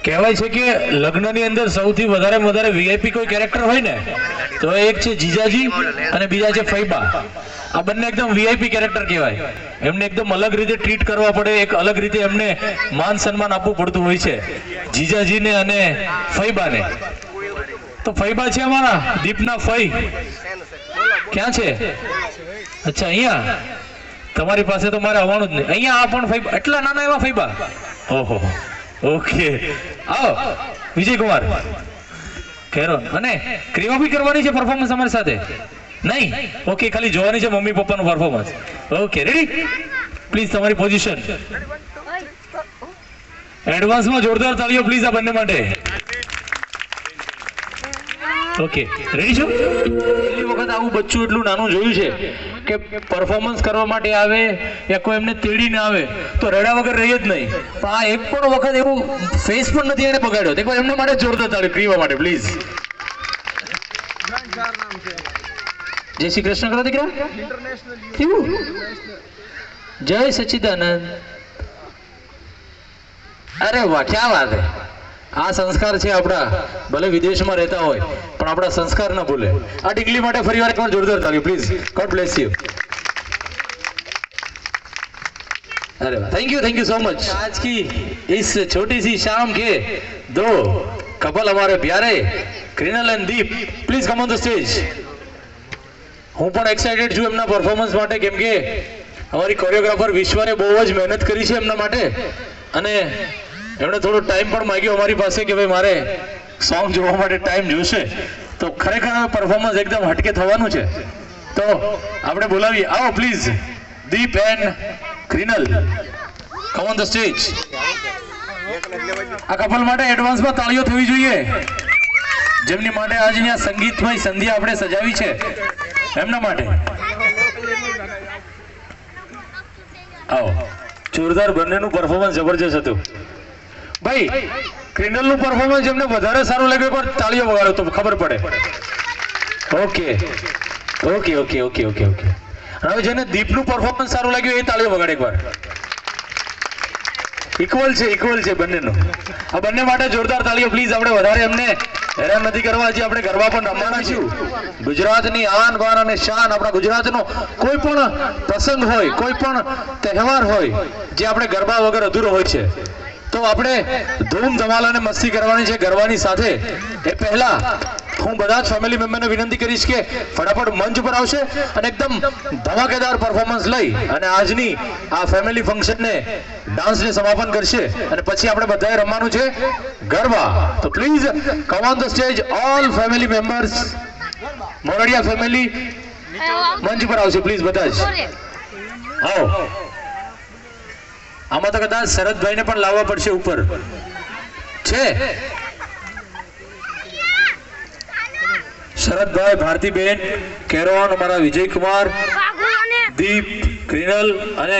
કહેવાય છે કે લગ્નની અંદર સૌથી વધારે વીઆઈપી કોઈ કેરેક્ટર હોય ને તો એક છે જીજાજી અને બીજા છે ફૈબા. આ બંને એકદમ વીઆઈપી કેરેક્ટર કહેવાય. એમને એકદમ અલગ રીતે ટ્રીટ કરવા પડે, એક અલગ રીતે એમને માન સન્માન આપવું પડતું હોય છે, જીજાજીને અને ફૈબાને. તો ફૈબા છે અમારા દીપના ફઈ. ક્યાં છે? અચ્છા, અહીંયા તમારી પાસે તો મારે આવવાનું જ નહીં. અહીંયા આ પણ ફૈબા, એટલા નાના એવા ફૈબા. ઓહો, ઓકે. આવો વિજયકુમાર કેરો. અને ક્રિયા બી કરવાની છે પરફોર્મન્સ અમારી સાથે? નહીં? ઓકે, ખાલી જોવાની છે મમ્મી પપ્પાનું પરફોર્મન્સ. Okay, ready? પ્લીઝ તમારી પોઝિશન. એડવાન્સમાં જોરદાર તાળીઓ પ્લીઝ આ બંને માટે. ઓકે, રેડી છો? પહેલી વખત આવું બચ્ચું એટલું નાનું જોયું છે કે પરફોર્મન્સ કરવા માટે આવે યા કોઈ એમને તેડીને આવે તો રડ્યા વગર રહી જ નહીં. પણ આ એક પણ વખત એવું ફેસ પણ નથી એને બગાડ્યો. એકવાર એમને માટે જોરદાર તાળી ક્રિયા માટે પ્લીઝ. જય શ્રી કૃષ્ણ કરો દીકરા. કેવું? જય સચ્ચિદાનંદ. અરે વાહ, ક્યાં વાત હે. આ સંસ્કાર છે આપણા. ભલે વિદેશમાં રહેતા હોય પણ આપણા સંસ્કાર ના ભૂલે. આ ટીકલી માટે ફરીવાર એકવાર જોરદાર તાળી પ્લીઝ. God bless you. अरे थैंक यू सो मच. आज की इस छोटी सी शाम के दो कपल हमारे प्यारे Krunal and Deep, please come on the stage. હું પણ એક્સાઇટેડ છું એમના પરફોર્મન્સ માટે, કેમ કે અમારી કોરિયોગ્રાફર વિશ્વને બહુ જ મહેનત કરી છે એમના માટે અને એમણે થોડો ટાઈમ પણ માંગ્યો અમારી પાસે કે ભાઈ મારે સોંગ જોવા માટે ટાઈમ જોશે. તો ખરેખર પરફોર્મન્સ એકદમ હટકે થવાનું છે. તો આપણે બોલાવીએ. આવો please Deep and Krinal, come on the stage. આ કપલ માટે એડવાન્સમાં તાળીઓ થવી જોઈએ, જેમની માટે આજની આ સંગીતમય સંધ્યા આપણે સજાવી છે એમના માટે. આવો, જોરદાર. બંનેનું પરફોર્મન્સ જબરજસ્ત હતું ભાઈ. ક્રિનલનું પરફોર્મન્સ જેમને વધારે સારું લાગ્યું એકવાર તાળીઓ વગાડો તો ખબર પડે. Okay okay okay okay okay okay. હવે જેને દીપનું પરફોર્મન્સ સારું લાગ્યું એ તાળીઓ વગાડે એકવાર. ઇક્વલ છે બંનેનું. આ બંને માટે જોરદાર તાળીઓ પ્લીઝ. આપણે વધારે એમને હેરાન નથી કરવા. હજી આપણે ગરબા પણ રમવાના છું. ગુજરાતની આન બાન અને શાન, આપણા ગુજરાતનો કોઈ પણ પ્રસંગ હોય, કોઈ પણ તહેવાર હોય જે આપણે ગરબા વગર અધૂરો હોય છે, તો આપણે ધૂમ ધમાલ અને મસ્તી કરવાની છે ગરબાની સાથે. એ પહેલા હું બધા જ ફેમિલી મેમ્બરને વિનંતી કરીશ કે ફટાફટ મંચ પર આવશે અને એકદમ ધમાકેદાર પરફોર્મન્સ લઈ અને આજની આ ફેમિલી ફંક્શનને ડાન્સને સમાપન કરશે અને પછી આપણે બધાએ રમવાનું છે ગરબા. તો please come on the stage all family members. Moradiya family મંચ પર આવશે પ્લીઝ બધા જ. આવો. આમાં તો કદાચ શરદભાઈને પણ લાવવા પડશે ઉપર. છે શરદભાઈ, ભારતીબેન, કેરોન, અમારા વિજયકુમાર, દીપ, ક્રિનલ અને